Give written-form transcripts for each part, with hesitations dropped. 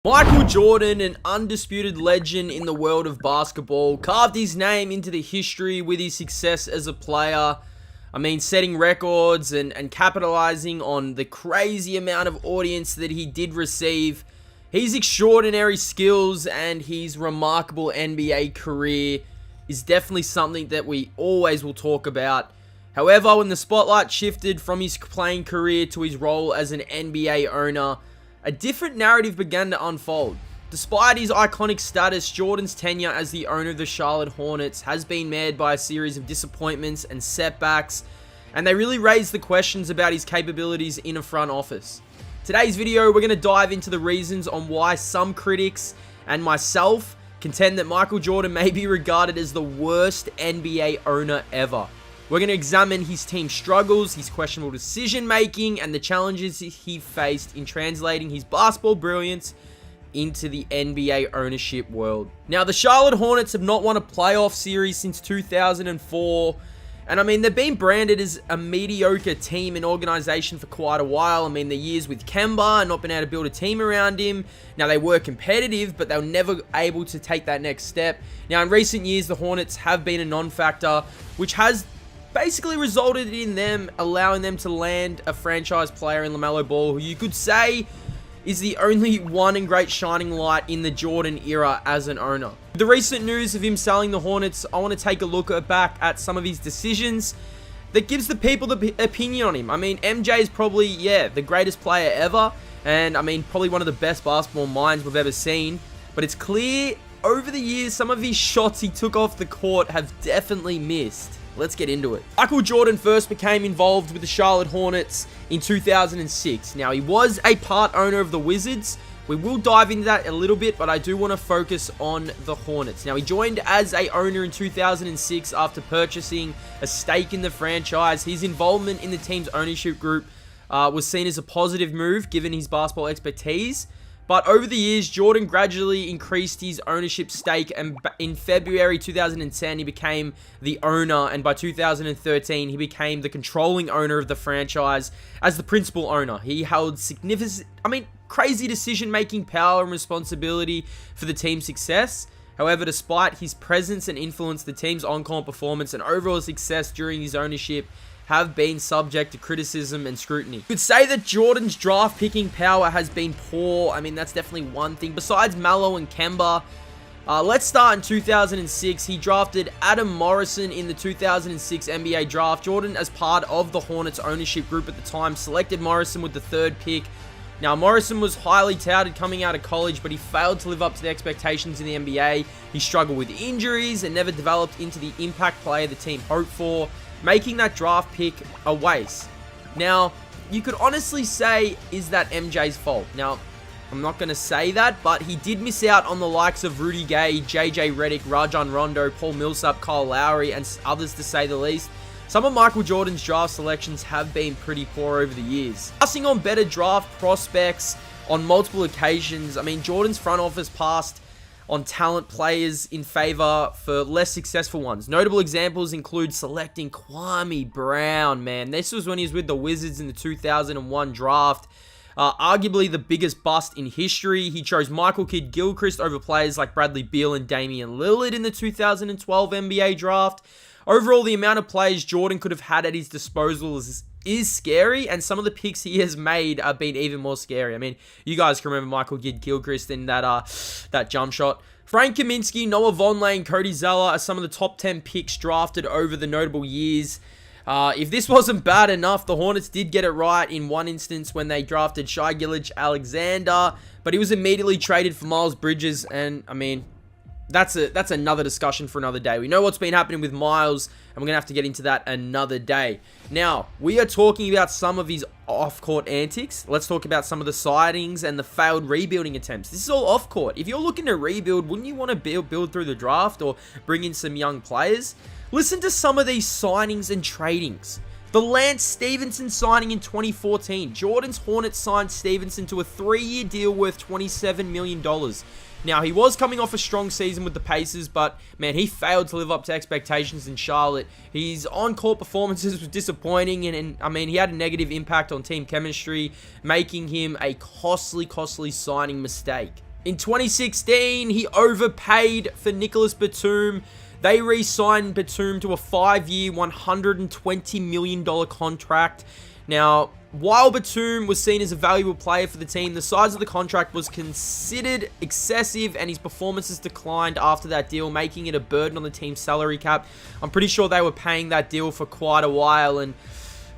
Michael Jordan, an undisputed legend in the world of basketball, carved his name into the history with his success as a player. I mean, setting records and capitalizing on the crazy amount of audience that he did receive. His extraordinary skills and his remarkable NBA career is definitely something that we always will talk about. However, when the spotlight shifted from his playing career to his role as an NBA owner, a different narrative began to unfold. Despite his iconic status, Jordan's tenure as the owner of the Charlotte Hornets has been marred by a series of disappointments and setbacks, and they really raise the questions about his capabilities in a front office. Today's video, we're going to dive into the reasons on why some critics and myself contend that Michael Jordan may be regarded as the worst NBA owner ever. We're going to examine his team's struggles, his questionable decision-making, and the challenges he faced in translating his basketball brilliance into the NBA ownership world. Now, the Charlotte Hornets have not won a playoff series since 2004, and I mean, they've been branded as a mediocre team and organization for quite a while. I mean, the years with Kemba and not been able to build a team around him. Now, they were competitive, but they were never able to take that next step. Now, in recent years, the Hornets have been a non-factor, which has basically resulted in them allowing them to land a franchise player in LaMelo Ball, who you could say is the only one and great shining light in the Jordan era as an owner. With the recent news of him selling the Hornets, I want to take a look back at some of his decisions that gives the people the opinion on him. I mean, MJ is probably, the greatest player ever, and I mean, probably one of the best basketball minds we've ever seen, but it's clear over the years, some of his shots he took off the court have definitely missed. Let's get into it. Michael Jordan first became involved with the Charlotte Hornets in 2006. Now, he was a part owner of the Wizards. We will dive into that a little bit, but I do want to focus on the Hornets. Now, he joined as a owner in 2006 after purchasing a stake in the franchise. His involvement in the team's ownership group was seen as a positive move given his basketball expertise. But over the years, Jordan gradually increased his ownership stake, and in February 2010, he became the owner, and by 2013, he became the controlling owner of the franchise as the principal owner. He held crazy decision-making power and responsibility for the team's success. However, despite his presence and influence, the team's on-court performance and overall success during his ownership have been subject to criticism and scrutiny. You could say that Jordan's draft picking power has been poor. I mean, that's definitely one thing. Besides Melo and Kemba, let's start in 2006. He drafted Adam Morrison in the 2006 NBA draft. Jordan, as part of the Hornets ownership group at the time, selected Morrison with the third pick. Now, Morrison was highly touted coming out of college, but he failed to live up to the expectations in the NBA. He struggled with injuries and never developed into the impact player the team hoped for, making that draft pick a waste. Now, you could honestly say, is that MJ's fault? Now, I'm not going to say that, but he did miss out on the likes of Rudy Gay, JJ Redick, Rajon Rondo, Paul Millsap, Kyle Lowry, and others to say the least. Some of Michael Jordan's draft selections have been pretty poor over the years. Passing on better draft prospects on multiple occasions. I mean, Jordan's front office passed on talent players in favor for less successful ones. Notable examples include selecting Kwame Brown, man. This was when he was with the Wizards in the 2001 draft. Arguably the biggest bust in history. He chose Michael Kidd-Gilchrist over players like Bradley Beal and Damian Lillard in the 2012 NBA draft. Overall, the amount of players Jordan could have had at his disposal is scary, and some of the picks he has made have been even more scary. I mean, you guys can remember Michael Kidd-Gilchrist in that jump shot. Frank Kaminsky, Noah Vonleh, and Cody Zeller are some of the top 10 picks drafted over the notable years. If this wasn't bad enough, the Hornets did get it right in one instance when they drafted Shai Gilgeous-Alexander, but he was immediately traded for Miles Bridges, and I mean, that's another discussion for another day. We know what's been happening with Miles, and we're going to have to get into that another day. Now, we are talking about some of his off-court antics. Let's talk about some of the sightings and the failed rebuilding attempts. This is all off-court. If you're looking to rebuild, wouldn't you want to build through the draft or bring in some young players? Listen to some of these signings and tradings. The Lance Stevenson signing in 2014. Jordan's Hornets signed Stevenson to a 3-year deal worth $27 million. Now, he was coming off a strong season with the Pacers, but, man, he failed to live up to expectations in Charlotte. His on-court performances was disappointing, and I mean, he had a negative impact on team chemistry, making him a costly signing mistake. In 2016, he overpaid for Nicholas Batum. They re-signed Batum to a 5-year, $120 million contract. Now, while Batum was seen as a valuable player for the team, the size of the contract was considered excessive and his performances declined after that deal, making it a burden on the team's salary cap. I'm pretty sure they were paying that deal for quite a while, and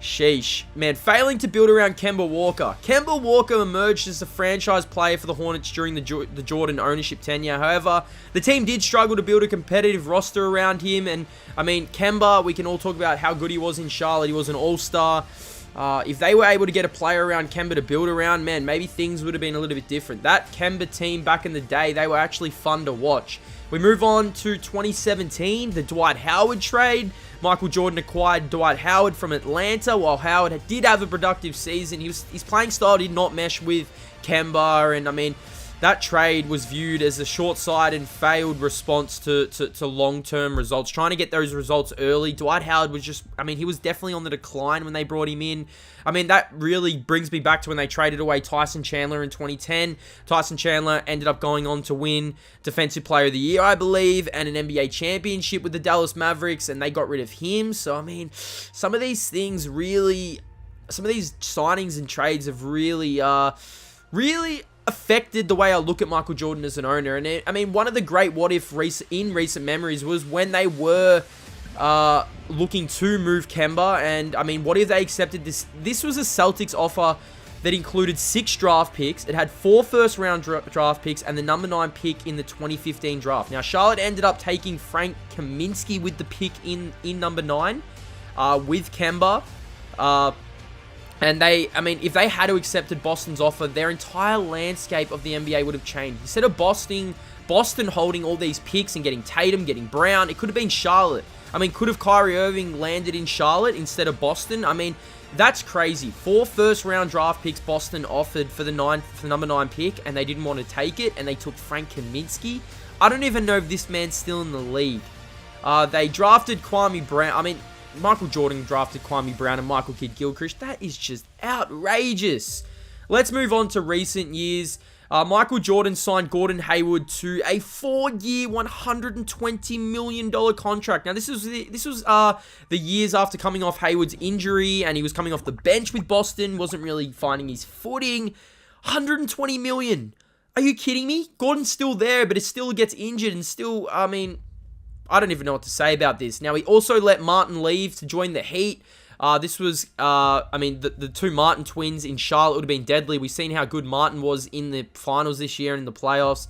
sheesh. Man, failing to build around Kemba Walker. Kemba Walker emerged as a franchise player for the Hornets during the Jordan ownership tenure. However, the team did struggle to build a competitive roster around him. And, I mean, Kemba, we can all talk about how good he was in Charlotte. He was an all-star. If they were able to get a player around Kemba to build around, man, maybe things would have been a little bit different. That Kemba team back in the day, they were actually fun to watch. We move on to 2017, the Dwight Howard trade. Michael Jordan acquired Dwight Howard from Atlanta. While Howard did have a productive season, his playing style did not mesh with Kemba, and I mean, that trade was viewed as a short-sighted and failed response to long-term results. Trying to get those results early. Dwight Howard was just, I mean, he was definitely on the decline when they brought him in. I mean, that really brings me back to when they traded away Tyson Chandler in 2010. Tyson Chandler ended up going on to win Defensive Player of the Year, I believe, and an NBA championship with the Dallas Mavericks, and they got rid of him. So, I mean, some of these things really, some of these signings and trades have really affected the way I look at Michael Jordan as an owner. And I mean, one of the great what-if in recent memories was when they were looking to move Kemba. And I mean, what if they accepted this? This was a Celtics offer that included 6 draft picks. It had 4 first-round draft picks and the number 9 pick in the 2015 draft. Now, Charlotte ended up taking Frank Kaminsky with the pick in number 9 with Kemba. And they, I mean, if they had to accepted Boston's offer, their entire landscape of the NBA would have changed. Instead of Boston holding all these picks and getting Tatum, getting Brown, it could have been Charlotte. I mean, could have Kyrie Irving landed in Charlotte instead of Boston? I mean, that's crazy. 4 first-round draft picks Boston offered for the number 9 pick, and they didn't want to take it, and they took Frank Kaminsky. I don't even know if this man's still in the league. They drafted Kwame Brown. I mean, Michael Jordan drafted Kwame Brown and Michael Kidd-Gilchrist. That is just outrageous. Let's move on to recent years. Michael Jordan signed Gordon Hayward to a 4-year, $120 million contract. Now, this was the years after coming off Hayward's injury, and he was coming off the bench with Boston, wasn't really finding his footing. $120 million. Are you kidding me? Gordon's still there, but it still gets injured, and still, I mean, I don't even know what to say about this. Now, he also let Martin leave to join the Heat. This was, I mean, the 2 Martin twins in Charlotte would have been deadly. We've seen how good Martin was in the finals this year and in the playoffs.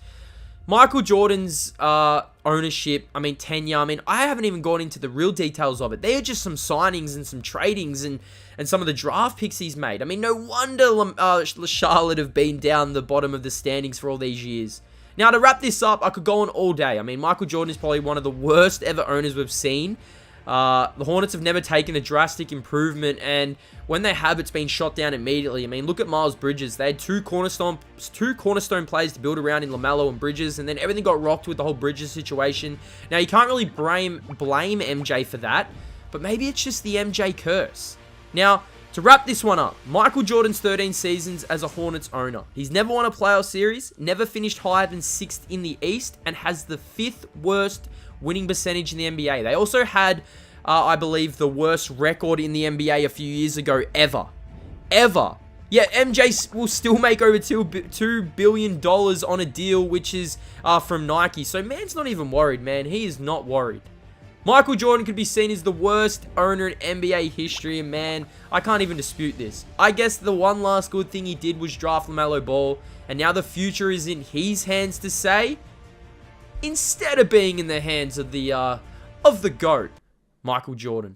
Michael Jordan's ownership, I mean, tenure, I mean, I haven't even gone into the real details of it. They are just some signings and some tradings and some of the draft picks he's made. I mean, no wonder Charlotte have been down the bottom of the standings for all these years. Now, to wrap this up, I could go on all day. I mean, Michael Jordan is probably one of the worst ever owners we've seen. The Hornets have never taken a drastic improvement, and when they have, it's been shot down immediately. I mean, look at Miles Bridges. They had two cornerstone players to build around in LaMelo and Bridges, and then everything got rocked with the whole Bridges situation. Now, you can't really blame MJ for that, but maybe it's just the MJ curse. Now, to wrap this one up, Michael Jordan's 13 seasons as a Hornets owner. He's never won a playoff series, never finished higher than 6th in the East, and has the 5th worst winning percentage in the NBA. They also had, I believe, the worst record in the NBA a few years ago ever. Yeah, MJ will still make over $2 billion on a deal, which is from Nike. So man's not even worried, man. He is not worried. Michael Jordan could be seen as the worst owner in NBA history, and man, I can't even dispute this. I guess the one last good thing he did was draft LaMelo Ball, and now the future is in his hands to say, instead of being in the hands of the GOAT, Michael Jordan.